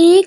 1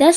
10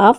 ½